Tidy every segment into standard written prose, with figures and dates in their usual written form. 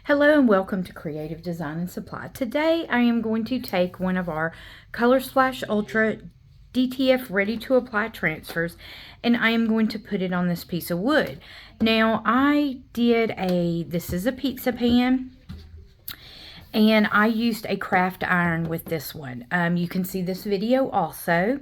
Hello and welcome to Creative Design and Supply. Today I am going to take one of our Color Splash Ultra DTF Ready to Apply transfers and I am going to put it on this piece of wood. Now this is a pizza pan and I used a craft iron with this one. You can see this video also.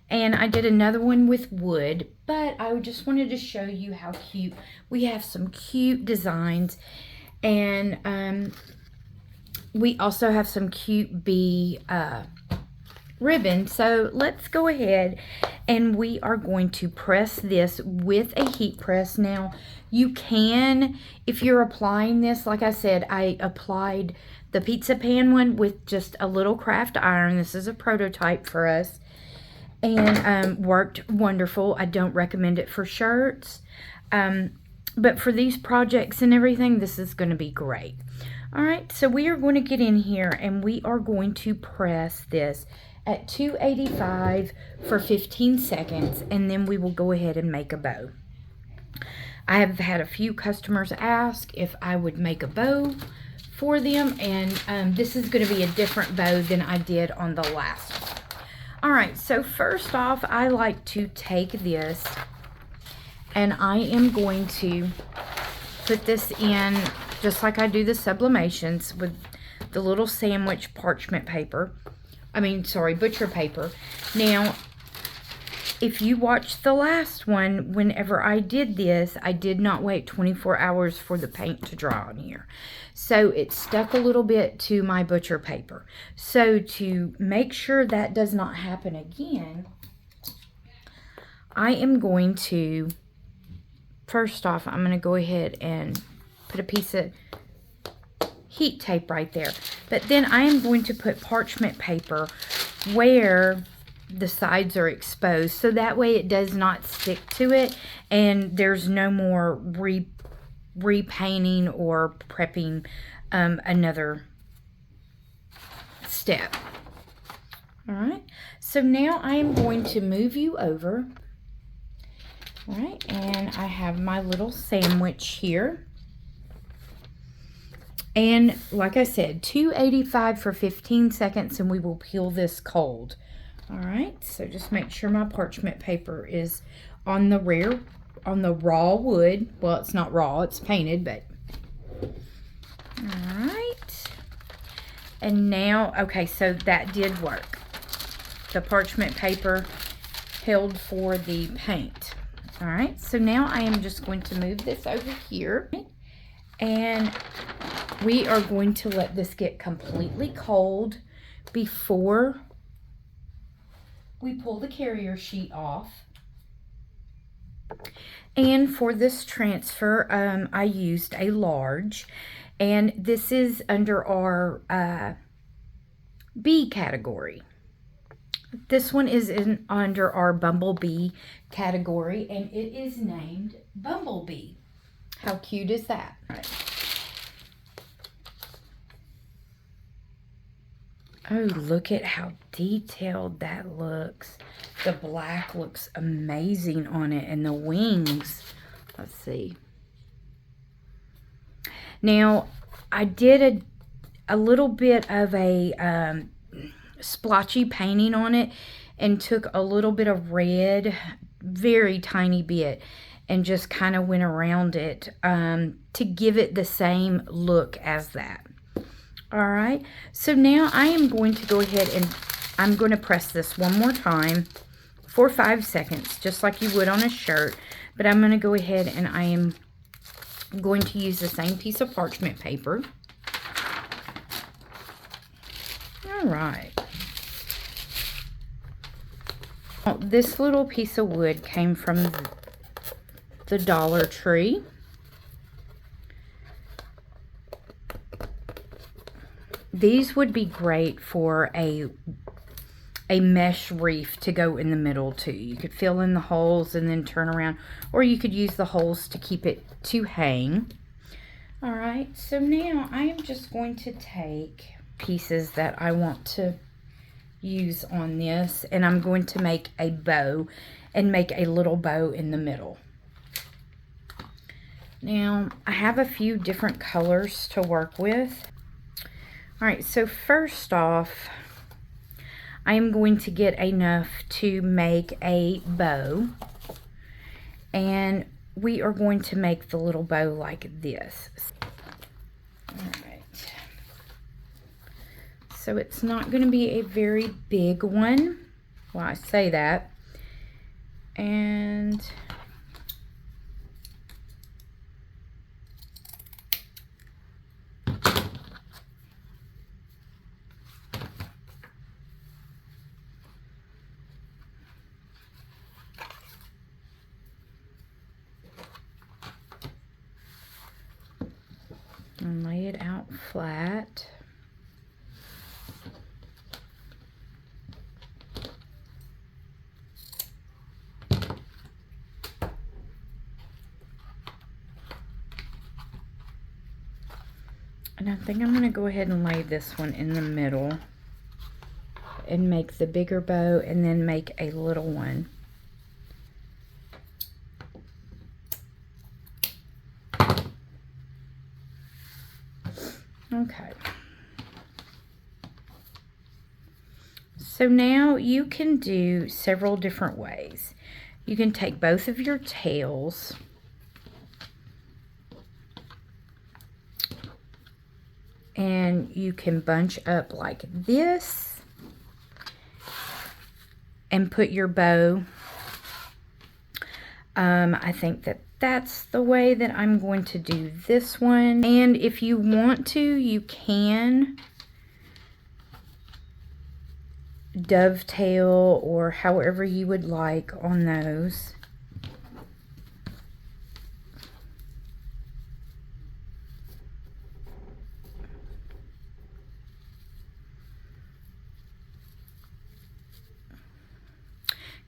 And I did another one with wood, but I just wanted to show you how cute. We have some cute designs. And we also have some cute bee ribbon. So let's go ahead and we are going to press this with a heat press. Now you can, if you're applying this, like I said, I applied the pizza pan one with just a little craft iron. This is a prototype for us and worked wonderful. I don't recommend it for shirts. But for these projects and everything, this is going to be great. All right, so we are going to get in here and we are going to press this at 285 for 15 seconds, and then we will go ahead and make a bow. I have had a few customers ask if I would make a bow for them, and this is going to be a different bow than I did on the last one. All right, so first off, I like to take this and I am going to put this in just like I do the sublimations with the little sandwich parchment paper. Butcher paper. Now, if you watched the last one, whenever I did this, I did not wait 24 hours for the paint to dry on here. So it stuck a little bit to my butcher paper. So to make sure that does not happen again, I am going to, first off, I'm going to go ahead and put a piece of heat tape right there. But then I am going to put parchment paper where the sides are exposed, so that way it does not stick to it and there's no more repainting or prepping another step. All right, so now I am going to move you over. All right, and I have my little sandwich here. And like I said, 285 for 15 seconds and we will peel this cold. All right, so just make sure my parchment paper is on the raw wood. Well, it's not raw, it's painted, but. All right. And now, okay, so that did work. The parchment paper held for the paint. All right, so now I am just going to move this over here and we are going to let this get completely cold before we pull the carrier sheet off. And for this transfer, I used a large, and this is under our bee category. This one is under our Bumblebee category, and it is named Bumblebee. How cute is that? Right. Oh, look at how detailed that looks. The black looks amazing on it, and the wings. Let's see. Now, I did a little bit of a splotchy painting on it and took a little bit of red, very tiny bit, and just kind of went around it to give it the same look as that. All right, so now I am going to go ahead and I'm going to press this one more time for 5 seconds, just like you would on a shirt. But I'm going to go ahead and I am going to use the same piece of parchment paper. All right. Now, this little piece of wood came from the Dollar Tree. These would be great for a mesh wreath to go in the middle too. You could fill in the holes and then turn around, or you could use the holes to keep it to hang. All right, so now I am just going to take pieces that I want to use on this, and I'm going to make a bow and make a little bow in the middle. Now, I have a few different colors to work with. All right, so first off, I am going to get enough to make a bow. And we are going to make the little bow like this. All right. So it's not going to be a very big one. Well, I say that. And lay it out flat. And I think I'm going to go ahead and lay this one in the middle and make the bigger bow and then make a little one. Okay. So now you can do several different ways. You can take both of your tails and you can bunch up like this and put your bow. I think that that's the way that I'm going to do this one. And if you want to, you can dovetail or however you would like on those.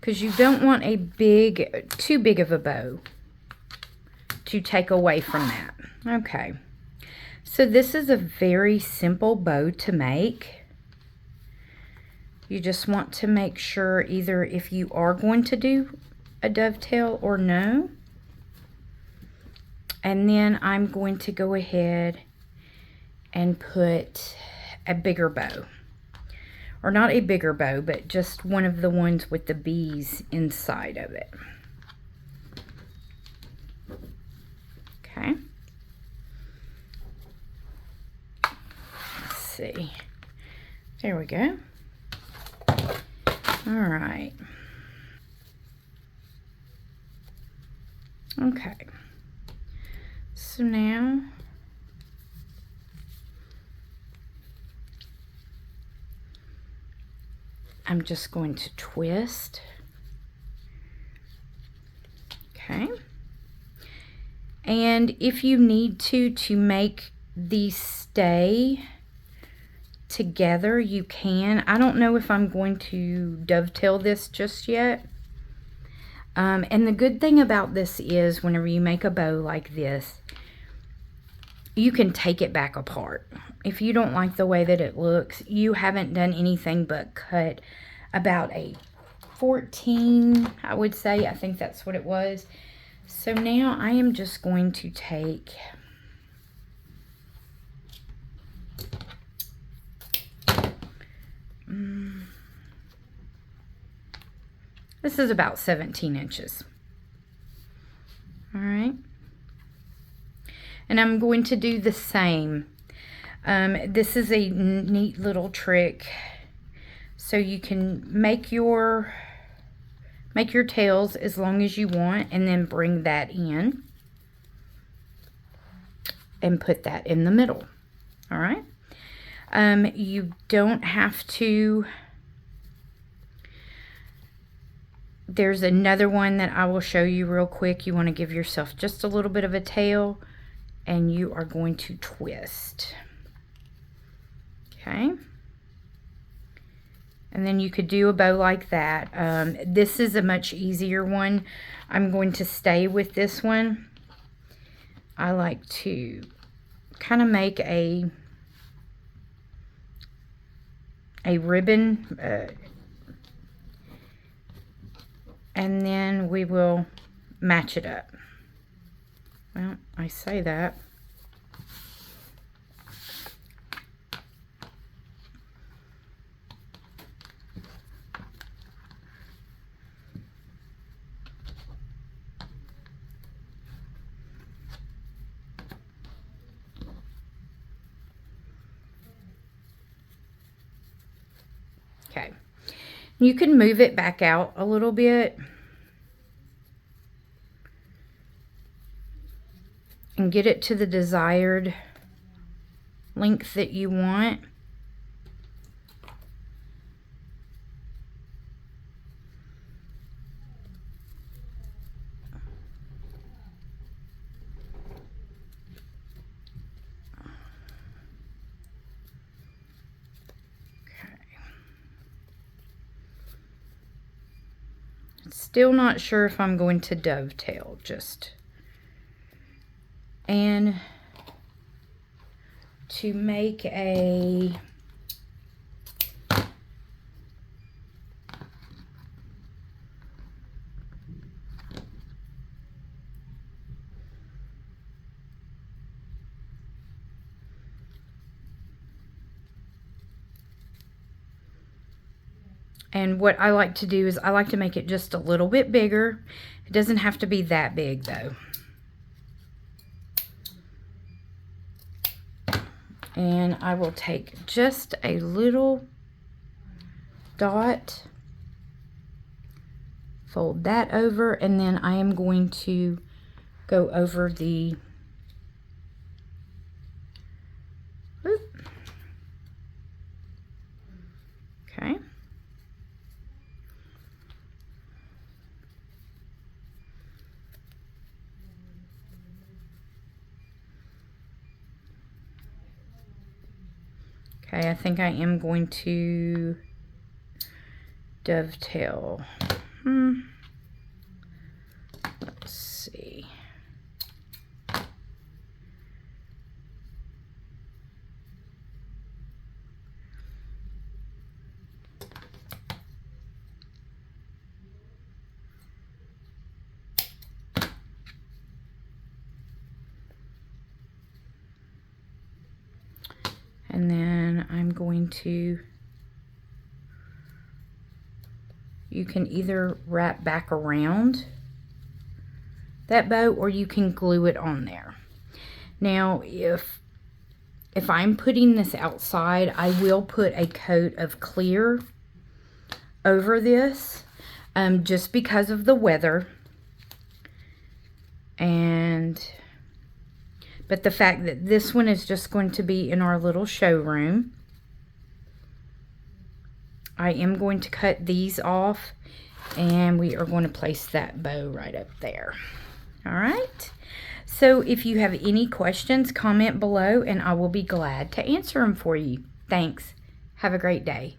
Because you don't want a too big of a bow to take away from that. Okay, so this is a very simple bow to make. You just want to make sure either if you are going to do a dovetail or no. And then I'm going to go ahead and put a bigger bow. Or not a bigger bow, but just one of the ones with the bees inside of it. Okay. Let's see. There we go. All right. Okay. So now I'm just going to twist. Okay. And if you need to make these stay together, you can. I don't know if I'm going to dovetail this just yet. And the good thing about this is whenever you make a bow like this, you can take it back apart. If you don't like the way that it looks, you haven't done anything but cut about a 14, I would say. I think that's what it was. So now I am just going to take this is about 17 inches. All right. And I'm going to do the same. This is a neat little trick. So you can make your tails as long as you want and then bring that in and put that in the middle. All right. You don't have to. There's another one that I will show you real quick. You want to give yourself just a little bit of a tail and you are going to twist. Okay. And then you could do a bow like that. This is a much easier one. I'm going to stay with this one. I like to kind of make a ribbon, and then we will match it up. Well, I say that. Okay. You can move it back out a little bit and get it to the desired length that you want. Still not sure if I'm going to dovetail and to make a and what I like to do is I like to make it just a little bit bigger. It doesn't have to be that big though. And I will take just a little dot, fold that over, and then I am going to go over the okay. Okay, I think I am going to dovetail. Let's see. And then I'm going to, you can either wrap back around that bow or you can glue it on there. Now, if I'm putting this outside, I will put a coat of clear over this, just because of the weather. But the fact that this one is just going to be in our little showroom, I am going to cut these off and we are going to place that bow right up there. All right. So if you have any questions, comment below and I will be glad to answer them for you. Thanks. Have a great day.